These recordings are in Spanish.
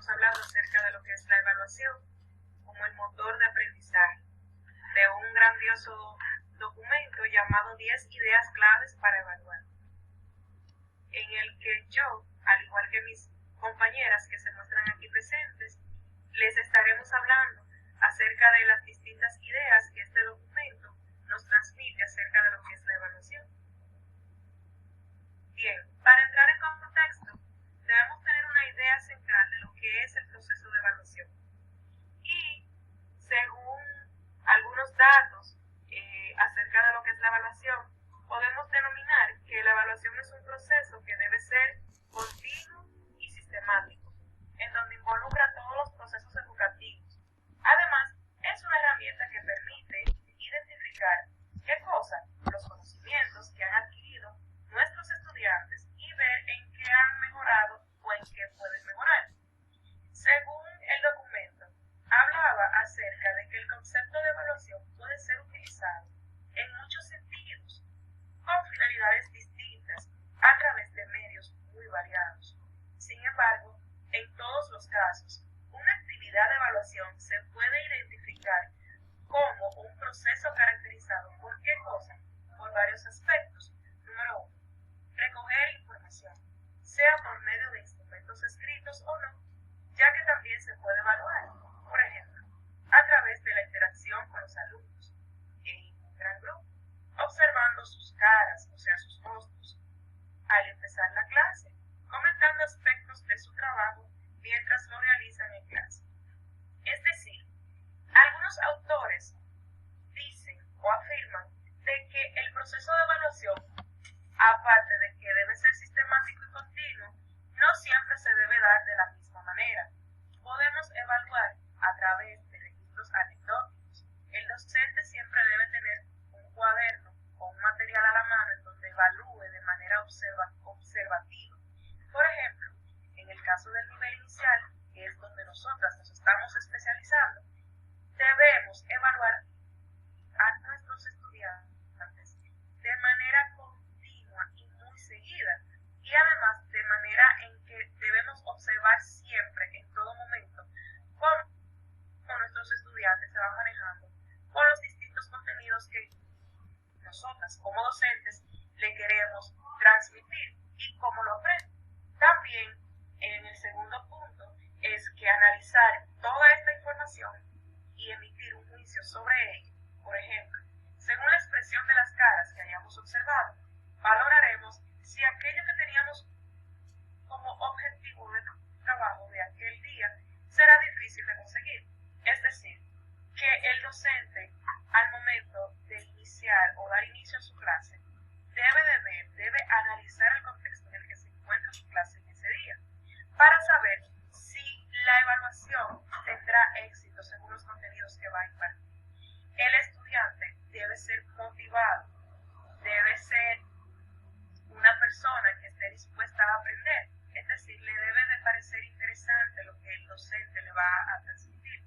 estaremos hablando acerca de lo que es la evaluación como el motor de aprendizaje de un grandioso documento llamado 10 ideas claves para evaluar, en el que yo, al igual que mis compañeras que se muestran aquí presentes, les estaremos hablando acerca de las distintas ideas que este documento nos transmite acerca de lo que es la evaluación. Bien, para entrar en contexto, debemos tener una idea central de lo que es el proceso de evaluación. Y según algunos datos acerca de lo que es la evaluación, podemos denominar que la evaluación es un proceso que debe ser continuo y sistemático, en donde involucra todos los procesos educativos. Además, es una herramienta que permite identificar qué cosa, los conocimientos que han adquirido nuestros estudiantes y ver en qué han mejorado o en qué pueden mejorar. Según el documento, hablaba acerca de que el concepto de evaluación puede ser utilizado en muchos sentidos, con finalidades distintas, a través de medios muy variados. Sin embargo, en todos los casos, una actividad de evaluación se puede identificar como un proceso caracterizado por qué cosa, por varios aspectos. Número 1, recoger información, sea por medio de instrumentos escritos o no, ya que también se puede evaluar, por ejemplo, a través de la interacción con los alumnos en un gran grupo, observando sus caras, o sea, sus rostros, al empezar la clase, comentando aspectos de su trabajo mientras lo realizan en clase. Es decir, algunos autores dicen o afirman de que el proceso de evaluación, aparte de que debe ser sistemático y continuo, no siempre se debe dar de la misma manera. Podemos evaluar a través de registros anecdóticos. El docente siempre debe tener un cuaderno o un material a la mano en donde evalúe de manera observativa. Por ejemplo, en el caso del nivel inicial, que es donde nosotras nos estamos especializando, debemos evaluar a nuestros estudiantes de manera continua y muy seguida, y además de manera en que debemos observar siempre, en todo momento, cómo nuestros estudiantes se van manejando con los distintos contenidos que nosotras como docentes le queremos transmitir y cómo lo aprenden. También en el segundo punto es que analizar toda esta información y emitir un juicio sobre ella. Por ejemplo, según la expresión de las caras que hayamos observado, valoraremos si aquello que teníamos como objetivo de trabajo de aquel día será difícil de conseguir. Es decir, que el docente, al momento de iniciar o dar inicio a su clase, debe analizar el contexto en el que se encuentra su clase en ese día, para saber si la evaluación tendrá éxito según los contenidos que va a impartir. El estudiante debe ser motivado, debe ser una persona que esté dispuesta a aprender, es decir, le debe de parecer interesante lo que el docente le va a transmitir.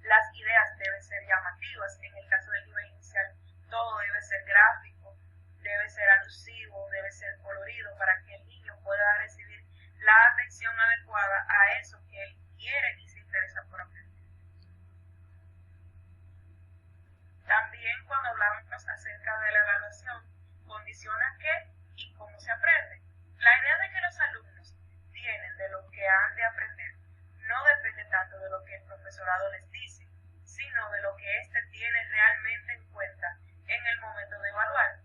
Las ideas deben ser llamativas, en el caso del nivel inicial todo debe ser gráfico, debe ser alusivo, debe ser colorido para que el niño pueda recibir la atención adecuada a eso que él quiere y se interesa por aprender. También cuando hablamos acerca de la evaluación, condiciona qué y cómo se aprende. La idea de que los alumnos tienen de lo que han de aprender no depende tanto de lo que el profesorado les dice, sino de lo que éste tiene realmente en cuenta en el momento de evaluar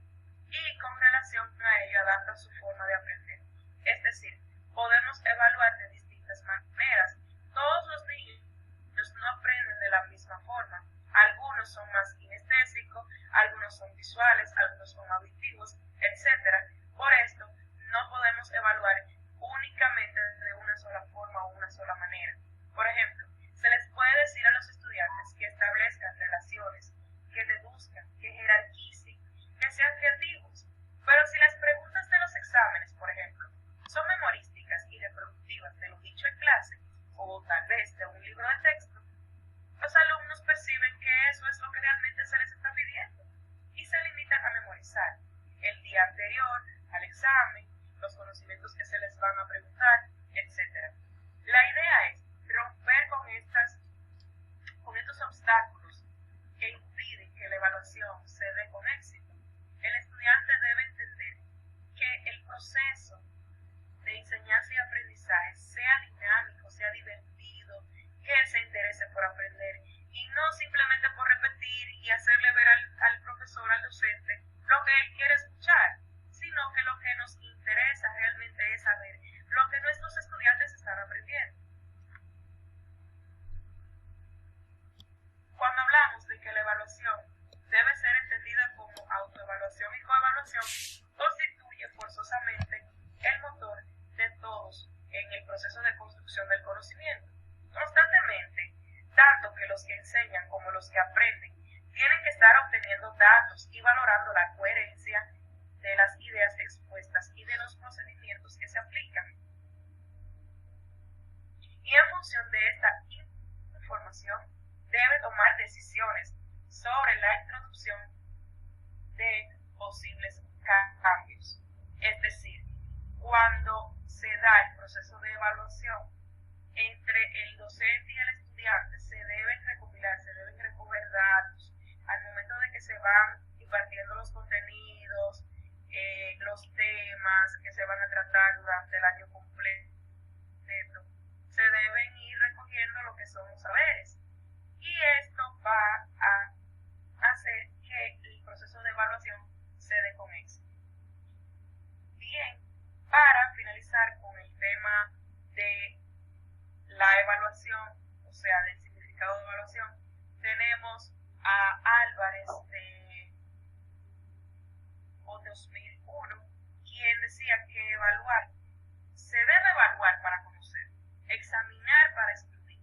y con relación a ello adapta su forma de aprender. Es decir, podemos evaluar de distintas maneras. Todos los niños no aprenden de la misma forma. Algunos son más kinestésicos, algunos son visuales, algunos son auditivos, etc. Por esto, no podemos evaluar únicamente de una sola forma o una sola manera. Por ejemplo, se les puede decir a los estudiantes que establezcan relaciones, que deduzcan, que jerarquicen, que sean creativos. Pero si las preguntas de los exámenes, por ejemplo, son memorísticas y reproductivas de lo dicho en clase, o tal vez de un libro de texto, los alumnos perciben que eso es lo que realmente se les está pidiendo y se limitan a memorizar el día anterior al examen, los conocimientos que se les van a preguntar, etc. La idea es profesor, al docente, lo que él quiere escuchar, sino que lo que nos interesa realmente es saber lo que nuestros estudiantes están aprendiendo. Cuando hablamos de que la evaluación debe ser entendida como autoevaluación y coevaluación, constituye forzosamente el motor de todos en el proceso de construcción del conocimiento. Constantemente, tanto que los que enseñan como los que aprenden tienen que estar obteniendo datos y valorando la coherencia de las ideas expuestas y de los procedimientos que se aplican. Y en función de esta información, debe tomar decisiones sobre la introducción de posibles cambios. Es decir, cuando se da el proceso de evaluación entre el docente y el estudiante, se deben recopilar, se deben recoger datos al momento de que se van impartiendo los contenidos, los temas que se van a tratar durante el año completo. Se deben ir recogiendo lo que son los saberes. Y esto va a hacer que el proceso de evaluación se dé con éxito. Bien, para finalizar con el tema de la evaluación, o sea, del significado de evaluación, tenemos a Álvarez de 2001, quien decía que evaluar, se debe evaluar para conocer, examinar para estudiar.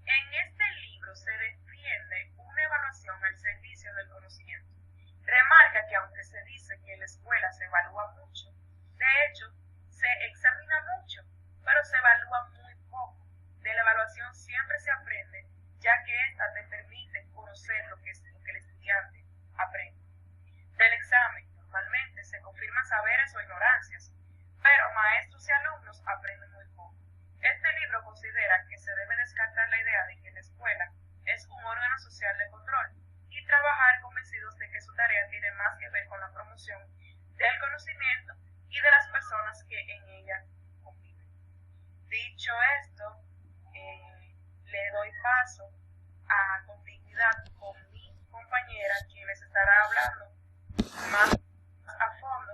En este libro se defiende una evaluación al servicio del conocimiento. Remarca que aunque se dice que en la escuela se evalúa mucho, de hecho, se examina mucho, pero se evalúa muy poco. De la evaluación siempre se aprende, ya que ésta te permite conocer lo que el estudiante aprende. Del examen, normalmente se confirman saberes o ignorancias, pero maestros y alumnos aprenden muy poco. Este libro considera que se debe descartar la idea de que la escuela es un órgano social de control y trabajar convencidos de que su tarea tiene más que ver con la promoción del conocimiento y de las personas que en ella conviven. Dicho esto, le doy paso a continuidad con mi compañera, quien les estará hablando más a fondo,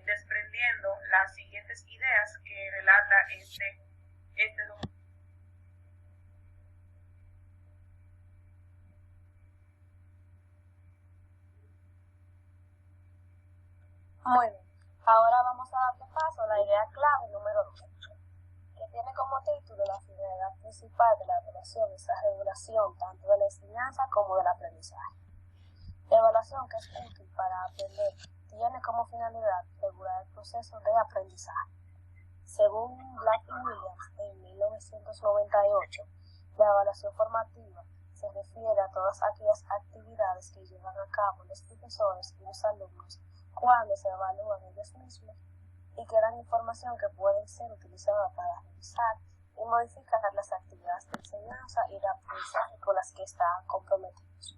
desprendiendo las siguientes ideas que relata este documento. Muy bien, ahora vamos a darle paso a la idea clave número 2, que tiene como título la finalidad principal de la evaluación, esa regulación tanto de la enseñanza como del aprendizaje. La evaluación, que es útil para aprender, tiene como finalidad regular el proceso de aprendizaje. Según Black y Williams, en 1998, la evaluación formativa se refiere a todas aquellas actividades que llevan a cabo los profesores y los alumnos cuando se evalúan ellos mismos y que dan información que pueden ser utilizada para revisar y modificar las actividades de enseñanza y de aprendizaje con las que están comprometidos.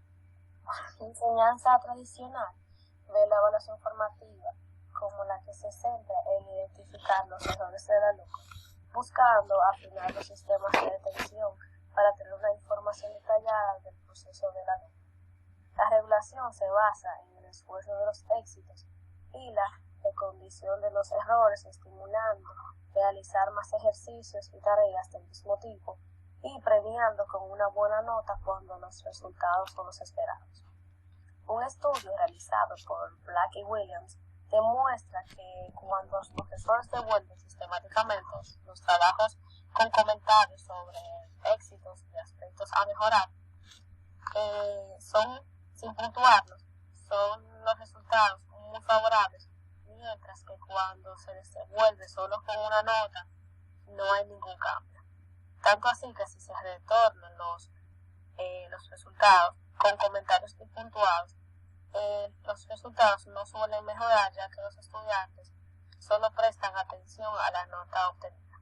La enseñanza tradicional ve la evaluación formativa como la que se centra en identificar los errores del alumno, buscando afinar los sistemas de detención para tener una información detallada del proceso del alumno. La regulación se basa en el esfuerzo de los éxitos y la recondición de los errores, estimulando realizar más ejercicios y tareas del mismo tipo y premiando con una buena nota cuando los resultados son los esperados. Un estudio realizado por Black y Williams demuestra que cuando los profesores devuelven sistemáticamente los trabajos con comentarios sobre éxitos y aspectos a mejorar, sin puntuarlos, son los resultados muy favorables, mientras que cuando se les devuelve solo con una nota, no hay ningún cambio. Tanto así que si se retornan los resultados con comentarios impuntuados, los resultados no suelen mejorar, ya que los estudiantes solo prestan atención a la nota obtenida.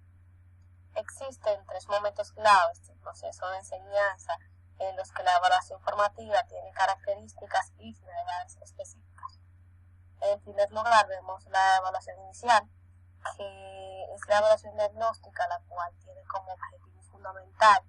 Existen 3 momentos claves del proceso de enseñanza en los que la evaluación formativa tiene características y finalidades específicas. En primer lugar, vemos la evaluación inicial, que es la evaluación diagnóstica, la cual tiene como objetivo fundamental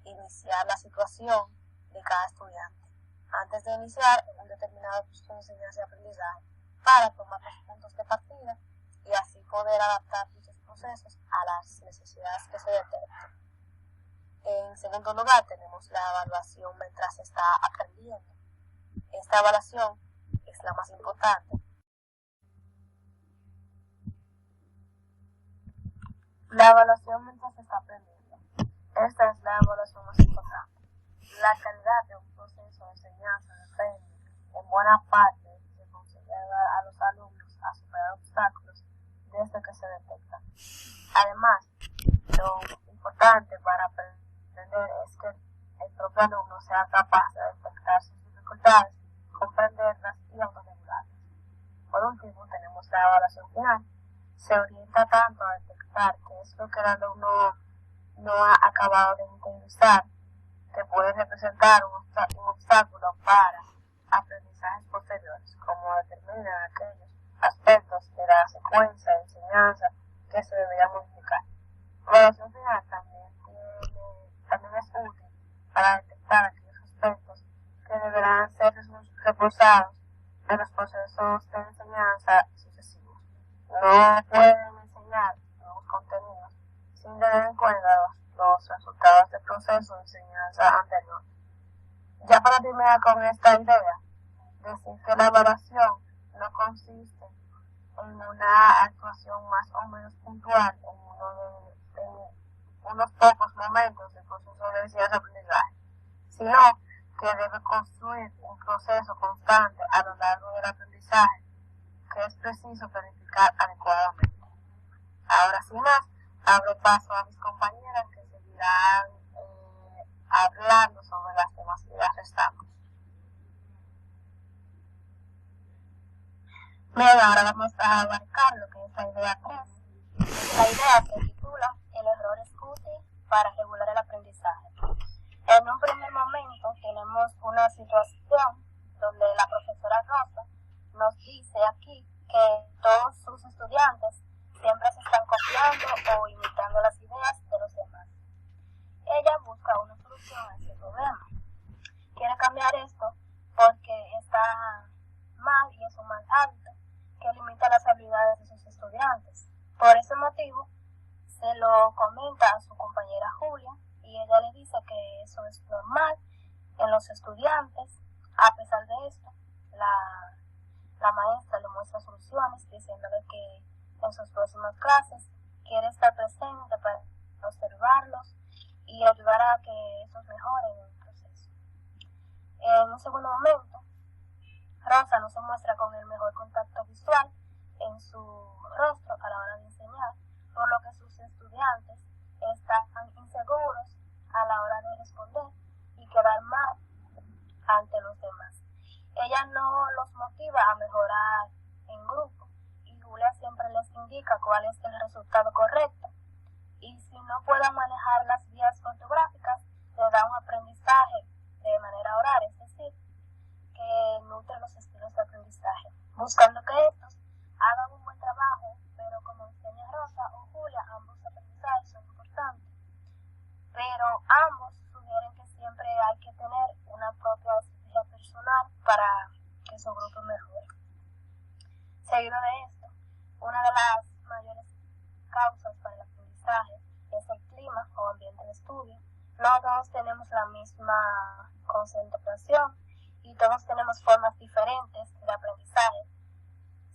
iniciar la situación de cada estudiante, antes de iniciar un determinado proceso de enseñanza y aprendizaje para tomar los puntos de partida y así poder adaptar dichos procesos a las necesidades que se detectan. En segundo lugar, tenemos la evaluación mientras se está aprendiendo. Esta evaluación es la más importante. La evaluación mientras se está aprendiendo. Esta es la evaluación más importante. La calidad de un proceso de enseñanza depende en buena parte de que se consiga a los alumnos a superar obstáculos desde que se detectan. Además, lo importante para aprender es que el propio alumno sea capaz de detectar sus dificultades, comprenderlas y autorregularlas. Por último, tenemos la evaluación final. Se orienta tanto a detectar qué es lo que el alumno no ha acabado de interiorizar, que puede representar un obstáculo para aprendizajes posteriores, como determinar aquellos aspectos de la secuencia de enseñanza que se debería modificar. La evaluación final también es útil para detectar aquellos aspectos que deberán ser reforzados de los procesos de enseñanza sucesivos. No pueden enseñar nuevos contenidos sin tener en cuenta los resultados del proceso de enseñanza anterior. Ya para terminar con esta idea, decir que la evaluación no consiste en una actuación más o menos puntual en unos pocos momentos del proceso de enseñanza-aprendizaje, sino que debe construir un proceso constante a lo largo del aprendizaje que es preciso planificar adecuadamente. Ahora, sin más, abro paso a mis compañeras que seguirán hablando sobre las demás ideas restantes. Bien, ahora vamos a abarcar lo que es la idea 3. La idea se titula El error es útil para regular el aprendizaje. En un primer momento tenemos una situación donde la profesora Rosa nos dice aquí que todos sus estudiantes siempre se están copiando o imitando las ideas de los demás. Ella busca una solución a ese problema. Quiere cambiar esto porque está mal y es un mal hábito que limita las habilidades de sus estudiantes. Por ese motivo, se lo comenta a su compañera Julia y ella le dice que eso es normal en los estudiantes. A pesar de esto, la maestra le muestra soluciones diciéndole que en sus próximas clases quiere estar presente para observarlos y ayudar a que estos mejoren en el proceso. En un segundo momento, Rosa no se muestra con el mejor contacto visual en su rostro a la hora de enseñar, por lo que sus estudiantes están inseguros a la hora de responder y quedar mal ante los demás. Ella no los motiva a mejorar en grupo y Julia siempre les indica cuál es el resultado correcto, y si no pueden manejar las guías ortográficas, le da un aprendizaje de manera oral, es decir, que nutre los estilos de aprendizaje, buscando que estos hagan un buen trabajo, pero como enseña Rosa o Julia, ambos aprendizajes son importantes, pero ambos sugieren que siempre hay que tener una propia estrategia personal para que su grupo mejore. Seguido de esto, una de las mayores causas para el aprendizaje es el clima o ambiente de estudio. No todos tenemos la misma concentración y todos tenemos formas diferentes de aprendizaje.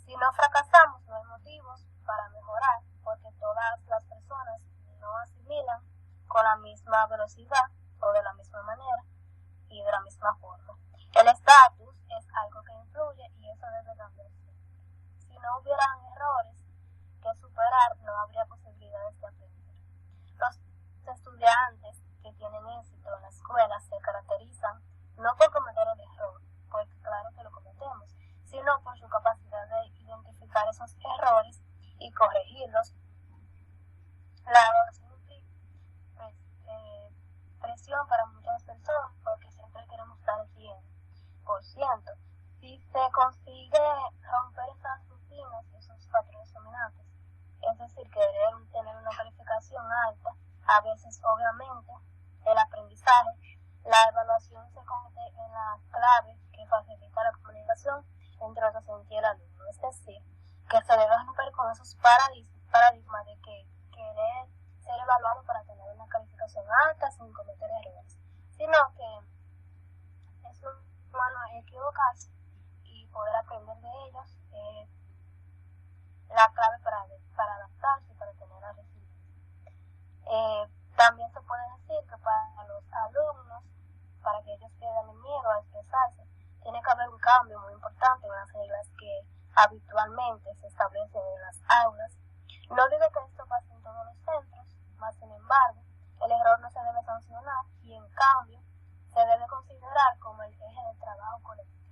Si no fracasamos, no hay motivos para mejorar, porque todas las personas no asimilan con la misma velocidad o de la misma manera y de la misma forma. El estatus es algo que influye y eso debe cambiarse. Si no hubieran errores que superar, no habría posibilidades de aprender. Los estudiantes que tienen éxito en la escuela se caracterizan no por cometer el error, porque claro que lo cometemos, sino por su capacidad de identificar esos errores y corregirlos. La evaluación implica presión para muchas personas porque siempre queremos dar el 100%. Si se consigue romper esas rutinas y esos patrones dominantes, es decir, querer tener una calificación alta, a veces obviamente el aprendizaje La evaluación se convierte en la clave que facilita la comunicación entre el docente y el alumno, es decir, que se debe romper con esos paradigmas de que querer ser evaluado para tener una calificación alta sin cometer errores, sino que es humano equivocarse y poder aprender de ellos es la clave para adaptarse y para tener la resiliencia. También se puede decir que para los alumnos, para que ellos pierdan el miedo a expresarse, tiene que haber un cambio muy importante en las reglas que habitualmente se establecen en las aulas. No digo que esto pase en todos los centros, más sin embargo, el error no se debe sancionar y en cambio se debe considerar como el eje del trabajo colectivo.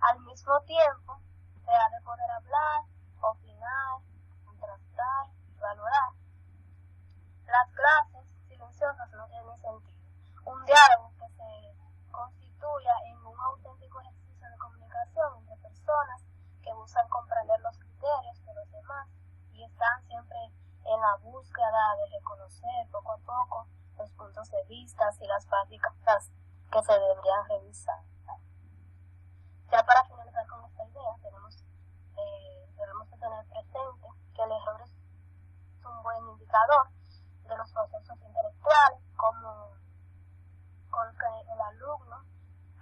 Al mismo tiempo, se ha de poder hablar, opinar, contrastar y valorar. Las clases silenciosas no tienen sentido. Un diálogo que se constituya en un auténtico ejercicio de comunicación entre personas que buscan comprender los criterios de los demás y están siempre en la búsqueda de reconocer poco a poco los puntos de vista y las prácticas que se deberían revisar. Ya para finalizar con esta idea, debemos de tener presente que el error es un buen indicador de los procesos intelectuales, como con que el alumno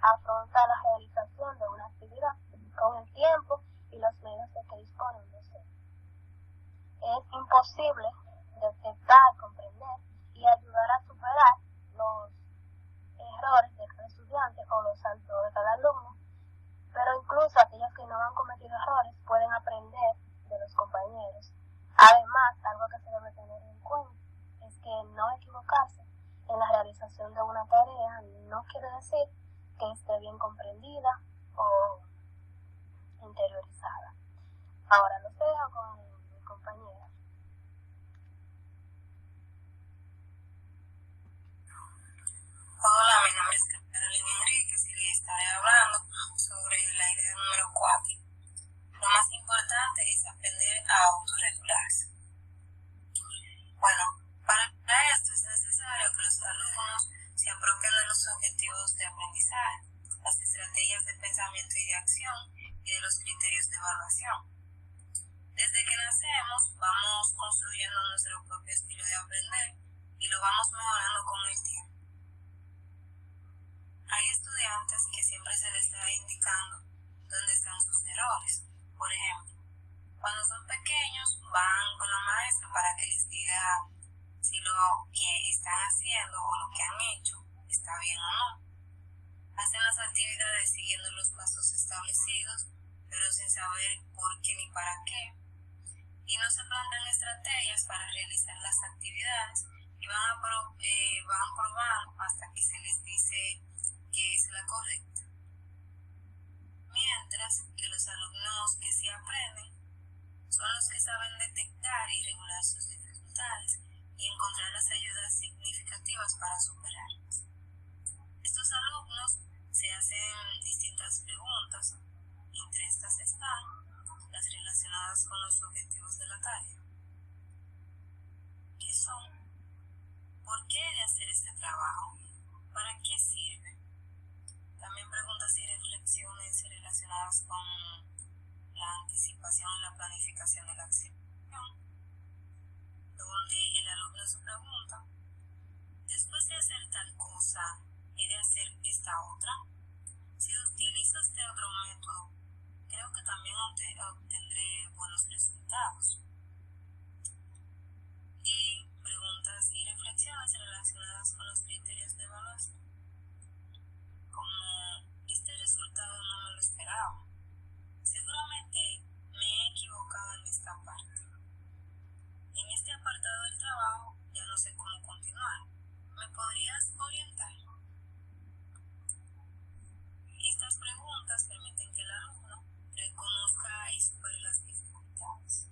afronta la realización de una actividad con el tiempo y los medios de que dispone un docente. Es imposible detectar, comprender y ayudar a superar los errores de cada estudiante o los saltos de cada alumno, pero incluso aquellos que no han cometido errores pueden aprender de los compañeros. Además, algo que se debe tener en cuenta es que no equivocarse en la realización de una tarea no quiere decir que esté bien comprendida o interiorizada. Ahora los dejo con mi compañera. Hola, mi nombre es Carolina Enríquez y les estaré hablando sobre la idea número 4. Lo más importante es aprender a autorregularse. Bueno, para esto es necesario que los alumnos se apropien de los objetivos de aprendizaje, las estrategias de pensamiento y de acción y de los criterios de evaluación. Desde que nacemos vamos construyendo nuestro propio estilo de aprender y lo vamos mejorando con el tiempo. Hay estudiantes que siempre se les está indicando dónde están sus errores. Por ejemplo, cuando son pequeños van con la maestra para que les diga si lo que están haciendo o lo que han hecho está bien o no. Hacen las actividades siguiendo los pasos establecidos, pero sin saber por qué ni para qué. Y no se plantean estrategias para realizar las actividades y van probando hasta que se les dice que es la correcta. Mientras que los alumnos que sí aprenden son los que saben detectar y regular sus dificultades y encontrar las ayudas significativas para superarlas. Estos alumnos se hacen distintas preguntas, entre estas están las relacionadas con los objetivos de la tarea. ¿Qué son? ¿Por qué he de hacer este trabajo? ¿Para qué sirve? También preguntas y reflexiones relacionadas con la anticipación y la planificación de la acción, donde el alumno se pregunta, después de hacer tal cosa, ¿he de hacer esta otra? Si utilizo este otro método, creo que también obtendré buenos resultados. Y preguntas y reflexiones relacionadas con los criterios de evaluación, como este resultado no me lo esperaba. Seguramente me he equivocado en esta parte. En este apartado del trabajo ya no sé cómo continuar. ¿Me podrías orientar? Estas preguntas permiten que el alumno reconozca y supere las dificultades.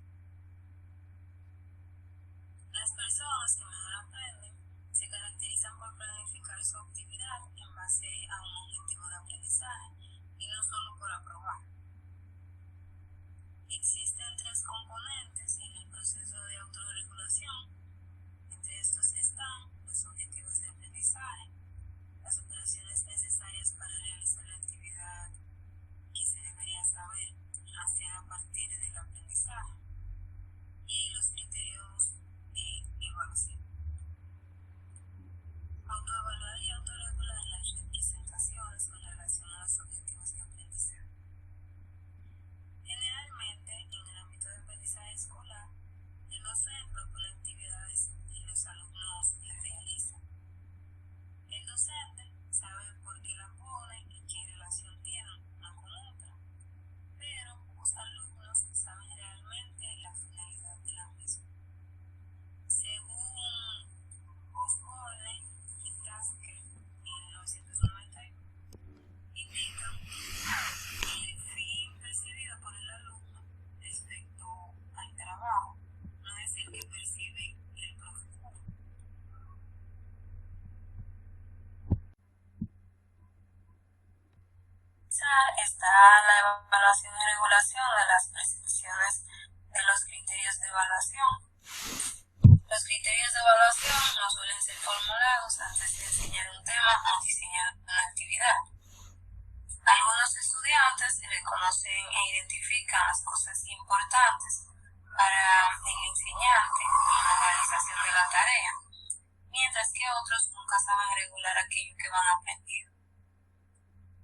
está la evaluación y regulación de las prescripciones de los criterios de evaluación. Los criterios de evaluación no suelen ser formulados antes de enseñar un tema o diseñar una actividad. Algunos estudiantes reconocen e identifican las cosas importantes para el enseñante en la realización de la tarea, mientras que otros nunca saben regular aquello que van a aprender.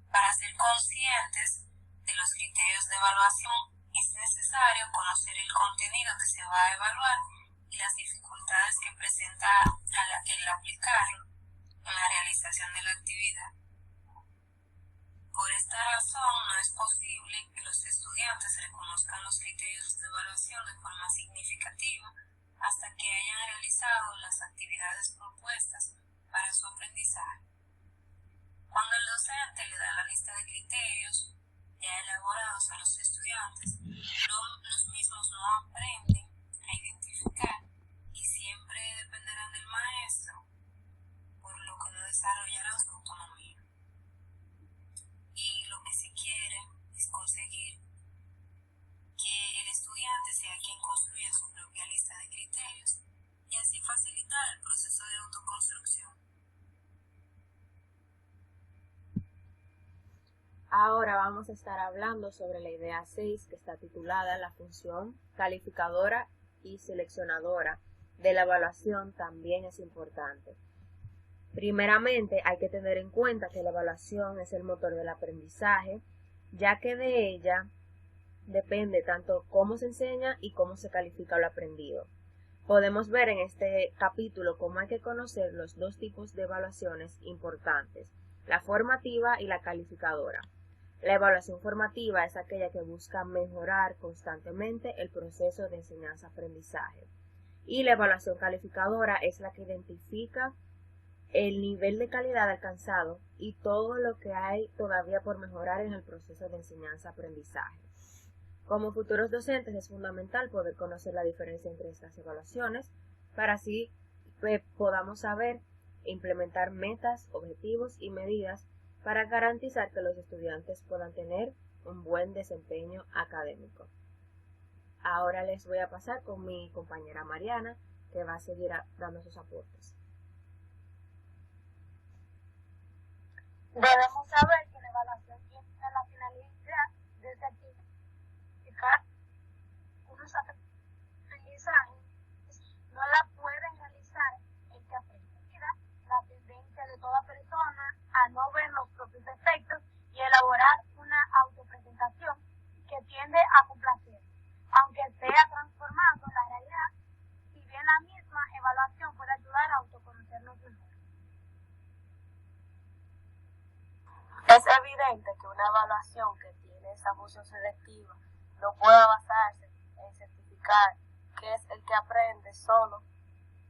Para ser conscientes de los criterios de evaluación, es necesario conocer el contenido que se va a evaluar y las dificultades que presenta el aplicarlo en la realización de la actividad. Por esta razón, no es posible que los estudiantes reconozcan los criterios de evaluación de forma significativa hasta que hayan realizado las actividades propuestas para su aprendizaje. Cuando el docente le da la lista de criterios ya elaborados a los estudiantes, los mismos no aprenden a identificar y siempre dependerán del maestro, por lo que no desarrollarán su autonomía. Y lo que se quiere es conseguir que el estudiante sea quien construya su propia lista de criterios y así facilitar el proceso de autoconstrucción. Ahora vamos a estar hablando sobre la idea 6, que está titulada La función calificadora y seleccionadora de la evaluación también es importante. Primeramente, hay que tener en cuenta que la evaluación es el motor del aprendizaje, ya que de ella depende tanto cómo se enseña y cómo se califica lo aprendido. Podemos ver en este capítulo cómo hay que conocer los dos tipos de evaluaciones importantes, la formativa y la calificadora. La evaluación formativa es aquella que busca mejorar constantemente el proceso de enseñanza-aprendizaje. Y la evaluación calificadora es la que identifica el nivel de calidad alcanzado y todo lo que hay todavía por mejorar en el proceso de enseñanza-aprendizaje. Como futuros docentes es fundamental poder conocer la diferencia entre estas evaluaciones para así podamos saber e implementar metas, objetivos y medidas para garantizar que los estudiantes puedan tener un buen desempeño académico. Ahora les voy a pasar con mi compañera Mariana, que va a seguir dando sus aportes. Debemos saber que la evaluación tiene la finalidad de certificar unos aprendizajes, no la pueden realizar el que aprende. La tendencia de toda persona a no ver los propios defectos y elaborar una autopresentación que tiende a complacer, aunque sea transformando la realidad, si bien la misma evaluación puede ayudar a autoconocernos mejor. Es evidente que una evaluación que tiene esa función selectiva no puede basarse en certificar que es el que aprende solo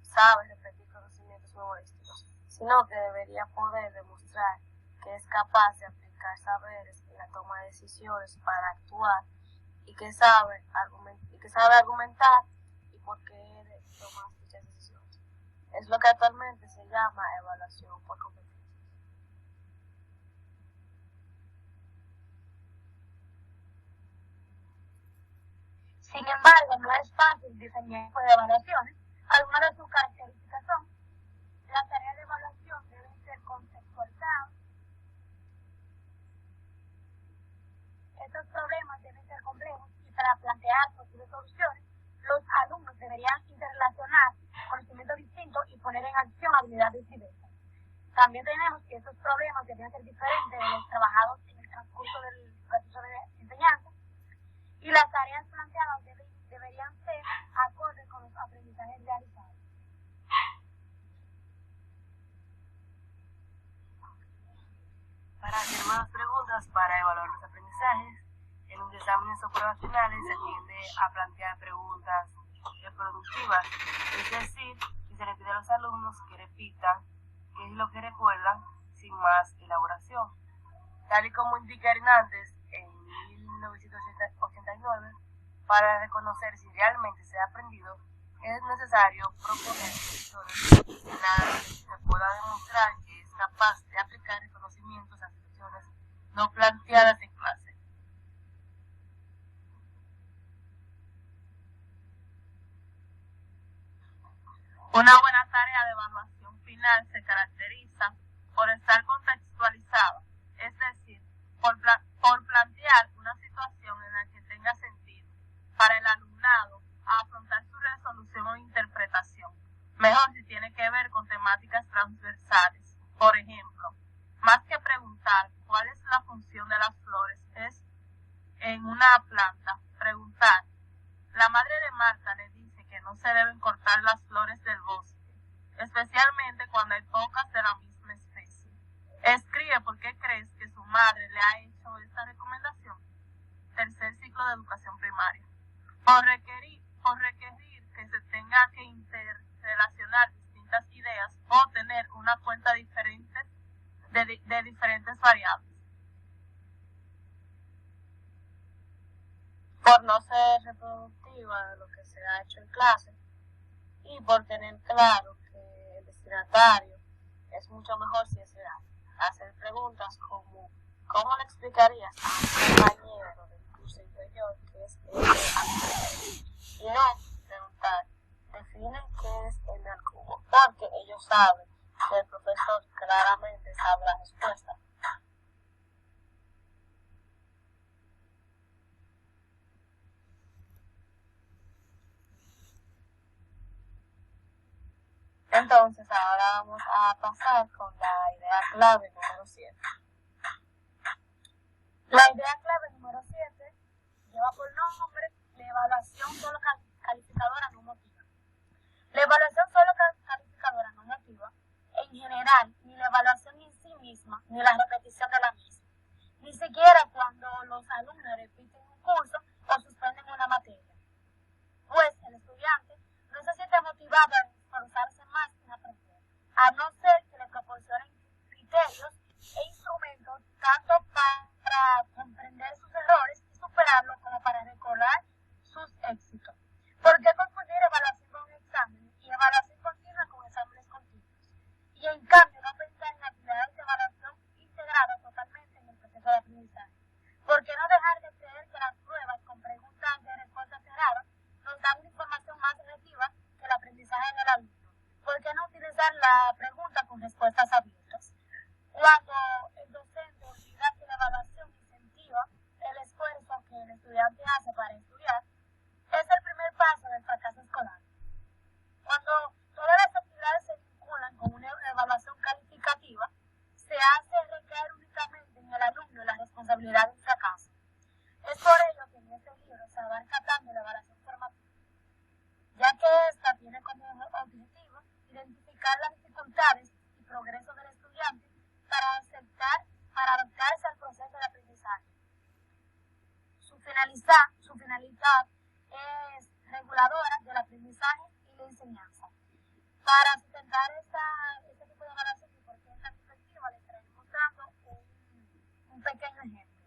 sabe repetir conocimientos memorísticos, sino que debería poder demostrar que es capaz de aplicar saberes en la toma de decisiones para actuar y que sabe argumentar y por qué toma dichas decisiones. Es lo que actualmente se llama evaluación por competencias. Sin embargo, no es fácil diseñar tipo de evaluaciones. Algunas de sus características son: las tareas de evaluación deben ser conceptualizadas. Estos problemas deben ser complejos y para plantear posibles soluciones, los alumnos deberían interrelacionar conocimientos distintos y poner en acción habilidades diversas. También tenemos que estos problemas deberían ser diferentes de los trabajados en el transcurso del proceso de enseñanza y las tareas planteadas deberían ser acordes con los aprendizajes realizados. Para hacer más preguntas para evaluar los aprendizajes, en los exámenes o pruebas finales se tiende a plantear preguntas reproductivas, es decir, que se le pide a los alumnos que repitan qué es lo que recuerdan sin más elaboración. Tal y como indica Hernández en 1989, para reconocer si realmente se ha aprendido, es necesario proponer soluciones en las que se pueda demostrar que es capaz de aplicar conocimientos a situaciones no planteadas en clase. final se caracteriza por estar contextualizada, es decir, por plantear una situación en la que tenga sentido para el alumnado a afrontar su resolución o interpretación, mejor si tiene que ver con temáticas transversales. Por ejemplo, más que preguntar cuál es la función de las flores, es en una planta preguntar. La madre de Marta le dice que no se deben cortar las flores del bosque, especialmente cuando hay pocas de la misma especie. Escribe por qué crees que su madre le ha hecho esta recomendación. Tercer ciclo de educación primaria. Por requerir que se tenga que interrelacionar distintas ideas o tener una cuenta diferente de diferentes variables. Por no ser reproductiva de lo que se ha hecho en clase y por tener claro que el destinatario es mucho mejor si es real. Hacer preguntas como ¿cómo le explicarías a un compañero del curso inferior qué es el y no preguntar definen qué es n al cubo, porque ellos saben que el profesor claramente sabe la respuesta. Entonces, ahora vamos a pasar con la idea clave número 7. La idea clave número 7 lleva por nombre la evaluación solo calificadora no motiva. La evaluación solo calificadora no motiva, en general, ni la evaluación en sí misma, ni la repetición de la misma. Ni siquiera cuando los alumnos repiten un curso o suspenden una materia. Pues el estudiante no se siente motivado a esforzarse más en aprender, a no ser que le proporcionen criterios e instrumentos tanto para comprender sus errores y superarlos como para recordar sus éxitos. ¿Por qué confundir evaluación con examen y evaluación continua con exámenes continuos? Y en cambio no pensar en actividades de evaluación integradas totalmente en el proceso de aprendizaje. ¿Por qué no dejar de creer que las pruebas con preguntas de respuestas cerradas nos dan una información más objetiva que el aprendizaje del alumno? ¿Por qué no utilizar la pregunta con respuestas abiertas? Cuando el docente olvida que la evaluación incentiva el esfuerzo que el estudiante hace para estudiar, es el primer paso del fracaso escolar. Cuando todas las actividades se vinculan con una evaluación calificativa, se hace recaer únicamente en el alumno la responsabilidad del fracaso. Es por ello que en este libro se abarca tanto la evaluación formativa, ya que esta tiene como objetivo identificar las dificultades y progreso del estudiante para adaptarse al proceso de aprendizaje. Su finalidad es reguladora del aprendizaje y la enseñanza. Para sustentar este tipo de evaluación y por qué es tan efectiva, les estaré mostrando un pequeño ejemplo.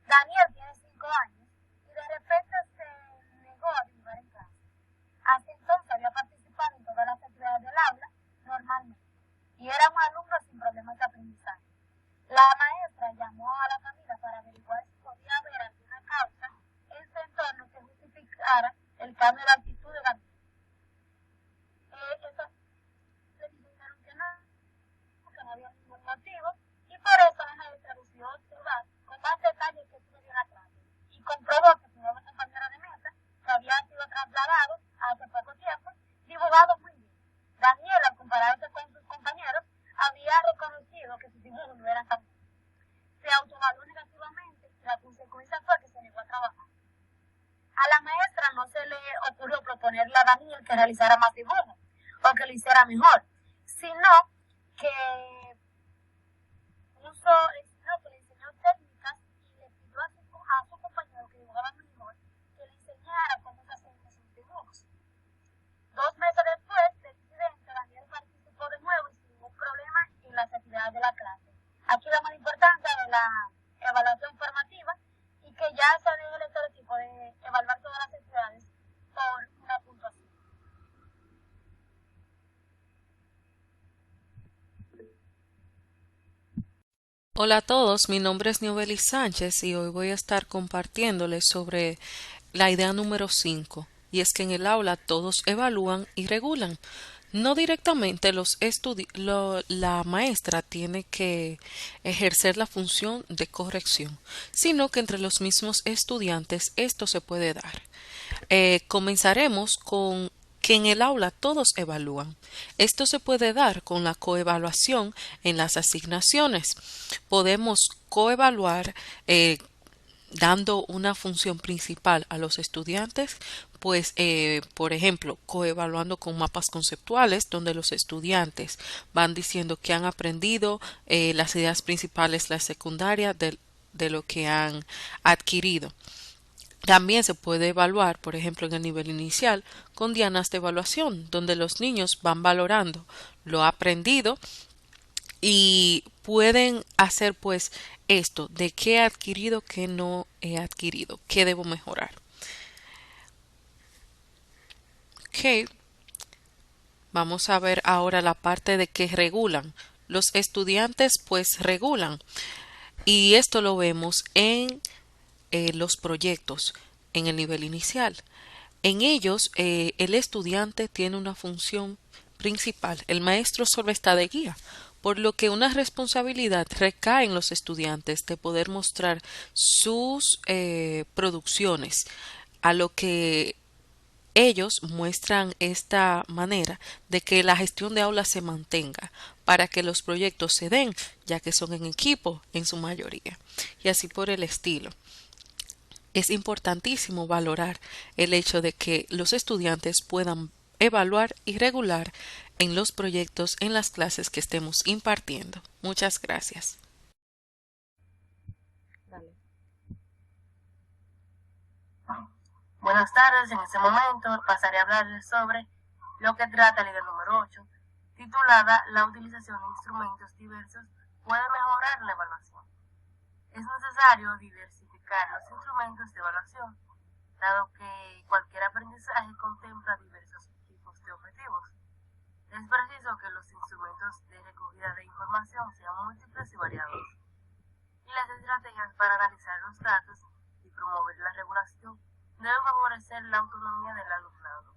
Daniel tiene 5 años y de repente se negó a dibujar en clase. Hasta entonces había participado en todas las actividades del aula normalmente y era un alumno sin problemas de aprendizaje. La maestra llamó a la familia para averiguar si podía haber alguna causa en su entorno que justificara el cambio de actitud de Daniel. Le dijeron que no había ningún motivo, y por eso la maestra decidió observar con más detalle que estudió la clase y comprobó que su nuevo compañero de mesa, que había sido trasladado hace poco tiempo, dibujado muy bien. Daniel, al compararse con sus compañeros, había reconocido que sus dibujos no eran tan buenos. Se autoevaluó negativamente y la consecuencia fue que se negó a trabajar. A la maestra no se le ocurrió proponerle a Daniel que realizara más dibujos o que lo hiciera mejor, sino que le enseñó técnicas y le pidió a su compañero que dibujaba mejor que le enseñara cómo se hacían esos dibujos. 2 meses después del incidente, Daniel participó de nuevo y sin ningún problema en las actividades de la clase. Aquí vemos la importancia de la evaluación formativa y que ya se deja el estereotipo de evaluar todas las actividades por una puntuación. Hola a todos, mi nombre es Niobelis Sánchez y hoy voy a estar compartiéndoles sobre la idea número 5, y es que en el aula todos evalúan y regulan. No directamente la maestra tiene que ejercer la función de corrección, sino que entre los mismos estudiantes esto se puede dar. Comenzaremos con que en el aula todos evalúan. Esto se puede dar con la coevaluación en las asignaciones. Podemos coevaluar dando una función principal a los estudiantes, pues, por ejemplo, coevaluando con mapas conceptuales, donde los estudiantes van diciendo que han aprendido las ideas principales, la secundaria, de lo que han adquirido. También se puede evaluar, por ejemplo, en el nivel inicial, con dianas de evaluación, donde los niños van valorando lo aprendido y pueden hacer pues esto de qué he adquirido, qué no he adquirido, qué debo mejorar. Ok, vamos a ver ahora la parte de que regulan. Los estudiantes pues regulan y esto lo vemos en los proyectos en el nivel inicial. En ellos el estudiante tiene una función principal, el maestro solo está de guía, por lo que una responsabilidad recae en los estudiantes de poder mostrar sus producciones, a lo que ellos muestran esta manera de que la gestión de aulas se mantenga para que los proyectos se den, ya que son en equipo en su mayoría, y así por el estilo. Es importantísimo valorar el hecho de que los estudiantes puedan evaluar y regular en los proyectos en las clases que estemos impartiendo. Muchas gracias. Dale. Buenas tardes, en este momento pasaré a hablarles sobre lo que trata la idea número 8, titulada La utilización de instrumentos diversos puede mejorar la evaluación. Es necesario diversificar los instrumentos de evaluación, dado que cualquier aprendizaje contempla diversos tipos de objetivos. Es preciso que los instrumentos de recogida de información sean múltiples y variados, y las estrategias para analizar los datos y promover la regulación deben favorecer la autonomía del alumnado.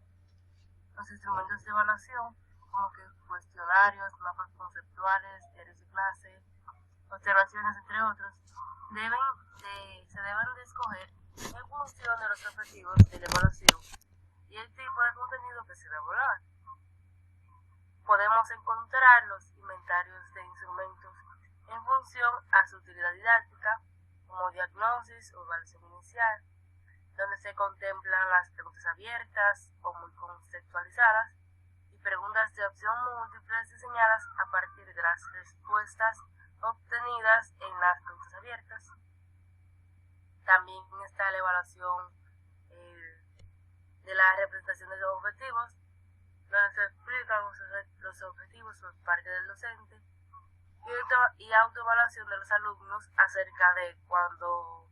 Los instrumentos de evaluación, como que cuestionarios, mapas conceptuales, diarios de clase, observaciones, entre otros, se deben de escoger en función de los objetivos de la evaluación y el tipo de contenido que se va a evaluar. Podemos encontrar los inventarios de instrumentos en función a su utilidad didáctica, como diagnosis o evaluación inicial, donde se contemplan las preguntas abiertas o muy conceptualizadas y preguntas de opción múltiples diseñadas a partir de las respuestas obtenidas en las preguntas abiertas. También está la evaluación de la representación de los objetivos, donde se explican los objetivos por parte del docente, y autoevaluación de los alumnos acerca de cuando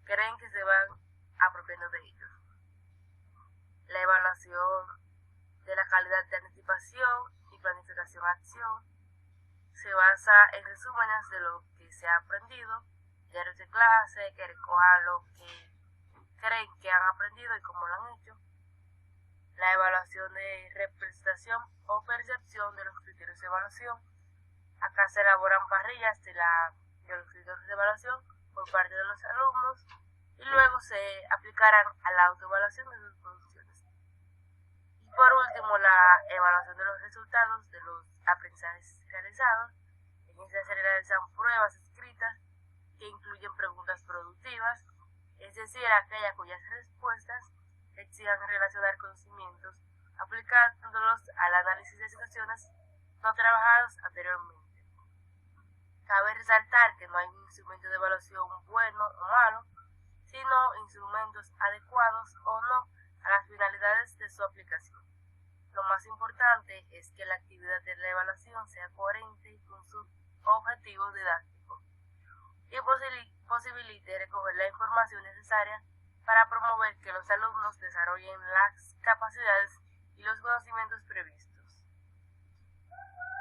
creen que se van apropiando de ellos. La evaluación de la calidad de anticipación y planificación-acción se basa en resúmenes de lo que se ha aprendido, diarios de clase, que recojan lo que creen que han aprendido y cómo lo han hecho. La evaluación de representación o percepción de los criterios de evaluación. Acá se elaboran parrillas de los criterios de evaluación por parte de los alumnos y luego se aplicarán a la autoevaluación de sus producciones. Y por último, la evaluación de los resultados de los aprendizajes realizados. En esta se realizan pruebas escritas que incluyen preguntas productivas, es decir, aquellas cuyas respuestas exijan relacionar conocimientos, aplicándolos al análisis de situaciones no trabajados anteriormente. Cabe resaltar que no hay un instrumento de evaluación bueno o malo, sino instrumentos adecuados o no a las finalidades de su aplicación. Lo más importante es que la actividad de la evaluación sea coherente con su objetivo didáctico y posibilite recoger la información necesaria para promover que los alumnos desarrollen las capacidades y los conocimientos previstos.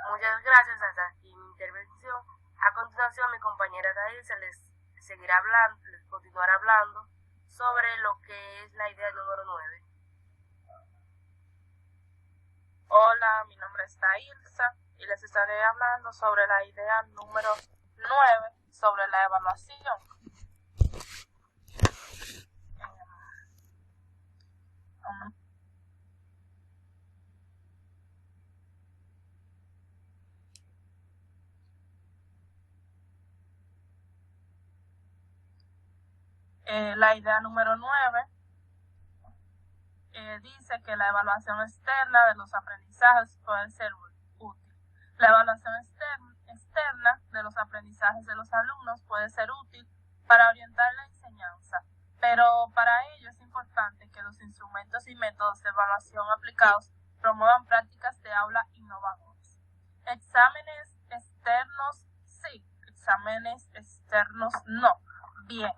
Muchas gracias, hasta aquí mi intervención. A continuación, mi compañera Dailsa les continuará hablando sobre lo que es la idea número 9. Hola, mi nombre es Tailsa y les estaré hablando sobre la idea número 9 sobre la evaluación. La idea número 9 dice que la evaluación externa de los aprendizajes puede ser útil. La evaluación externa de los aprendizajes de los alumnos puede ser útil para orientar la enseñanza, pero para ello es importante que los instrumentos y métodos de evaluación aplicados promuevan prácticas de aula innovadoras. Exámenes externos sí, exámenes externos no. Bien,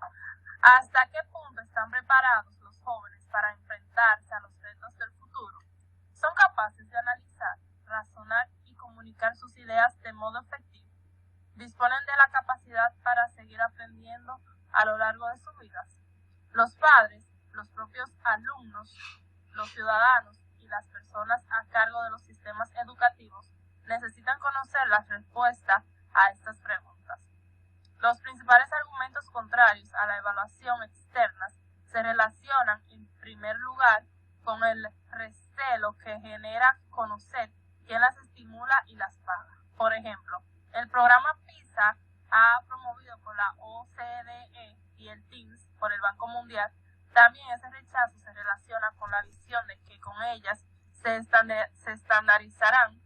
¿hasta qué punto están preparados los jóvenes para enfrentarse a los retos del futuro? ¿Son capaces de analizar, razonar y comunicar sus ideas de modo efectivo? ¿Disponen de la capacidad para seguir aprendiendo a lo largo de sus vidas? Los padres, los propios alumnos, los ciudadanos y las personas a cargo de los sistemas educativos necesitan conocer la respuesta a estas preguntas. Los principales argumentos contrarios a la evaluación externa se relacionan, en primer lugar, con el recelo que genera conocer quién las estimula y las paga. Por ejemplo, el programa PISA promovido por la OCDE y el TIMSS por el Banco Mundial, también ese rechazo se relaciona con la visión de que con ellas se estandarizarán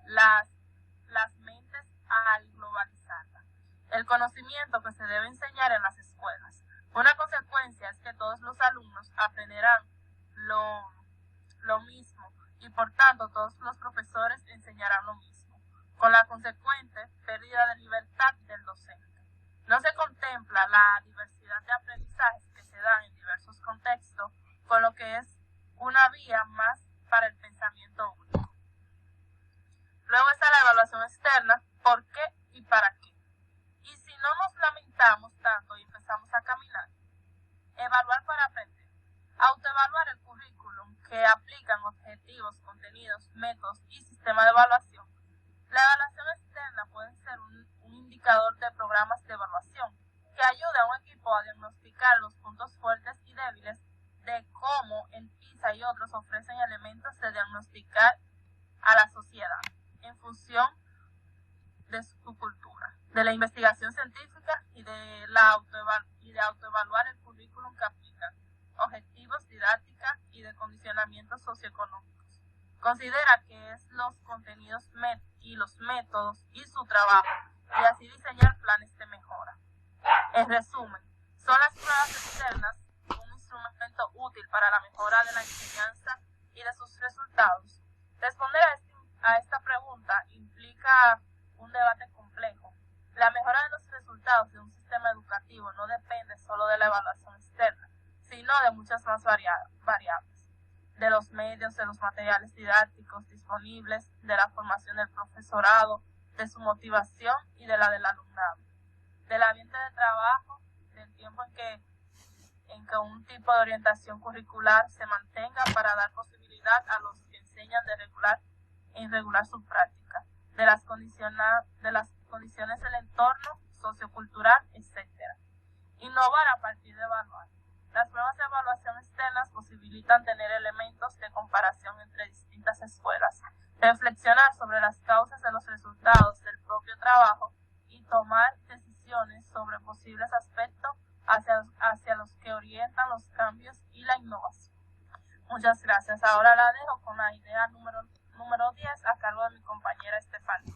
las mentes al globalizarlas. El conocimiento que se debe enseñar en las escuelas. Una consecuencia es que todos los alumnos aprenderán lo mismo y por tanto todos los profesores enseñarán lo mismo, con la consecuente pérdida de libertad del docente. No se contempla la diversidad de aprendizajes que se dan en diversos contextos, con lo que es una vía más para el pensamiento único. Luego está la evaluación externa, ¿por qué y para qué? Y si no nos lamentamos tanto y empezamos a caminar, evaluar para aprender. Autoevaluar el currículum que aplican objetivos, contenidos, métodos y sistema de evaluación. La evaluación externa puede ser un indicador de programas de evaluación que ayude a un equipo a diagnosticar los puntos fuertes y débiles de cómo el PISA y otros ofrecen elementos de diagnosticar a la sociedad en función de su cultura, de la investigación científica y de autoevaluar el currículum que aplican, objetivos, didáctica y de condicionamientos socioeconómicos. Considera que es los contenidos y los métodos y su trabajo, y así diseñar planes de mejora. En resumen, son las pruebas externas un instrumento útil para la mejora de la enseñanza y de sus resultados. Responder a esta pregunta implica un debate complejo. La mejora de los resultados de un sistema educativo no depende solo de la evaluación externa, sino de muchas más variables, de los medios, de los materiales didácticos disponibles, de la formación del profesorado, de su motivación y de la del alumnado, del ambiente de trabajo, del tiempo en que un tipo de orientación curricular se mantenga para dar posibilidad a los que enseñan de regular su práctica, de las condiciones del entorno sociocultural, etc. Innovar a partir de evaluar. Las pruebas de evaluación externas posibilitan tener elementos de comparación entre distintas escuelas, reflexionar sobre las causas de los resultados del propio trabajo y tomar decisiones sobre posibles aspectos hacia los que orientan los cambios y la innovación. Muchas gracias. Ahora la dejo con la idea número 10 a cargo de mi compañera Estefania.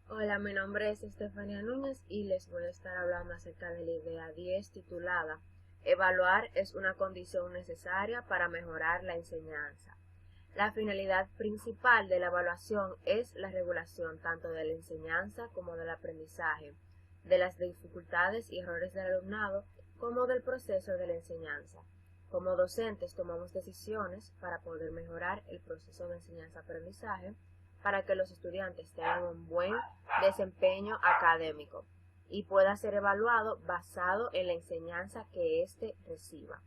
Hola, mi nombre es Estefania Núñez y les voy a estar hablando acerca de la idea 10 titulada Evaluar es una condición necesaria para mejorar la enseñanza. La finalidad principal de la evaluación es la regulación tanto de la enseñanza como del aprendizaje, de las dificultades y errores del alumnado, como del proceso de la enseñanza. Como docentes tomamos decisiones para poder mejorar el proceso de enseñanza-aprendizaje para que los estudiantes tengan un buen desempeño académico y pueda ser evaluado basado en la enseñanza que éste reciba.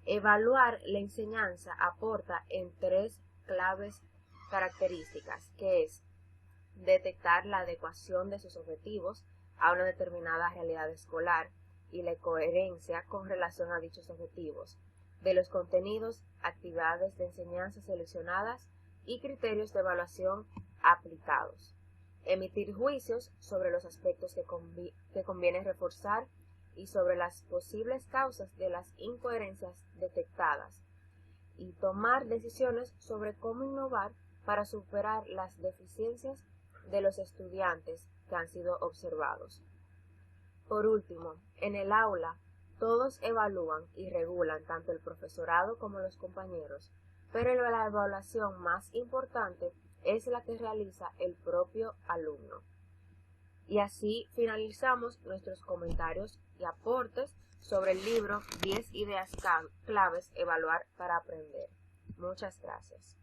Evaluar la enseñanza aporta en tres claves características, que es detectar la adecuación de sus objetivos a una determinada realidad escolar y la coherencia con relación a dichos objetivos, de los contenidos, actividades de enseñanza seleccionadas y criterios de evaluación aplicados. Emitir juicios sobre los aspectos que conviene reforzar y sobre las posibles causas de las incoherencias detectadas, y tomar decisiones sobre cómo innovar para superar las deficiencias de los estudiantes que han sido observados. Por último, en el aula, todos evalúan y regulan, tanto el profesorado como los compañeros, pero la evaluación más importante es la que realiza el propio alumno. Y así finalizamos nuestros comentarios y aportes sobre el libro 10 ideas claves, evaluar para aprender. Muchas gracias.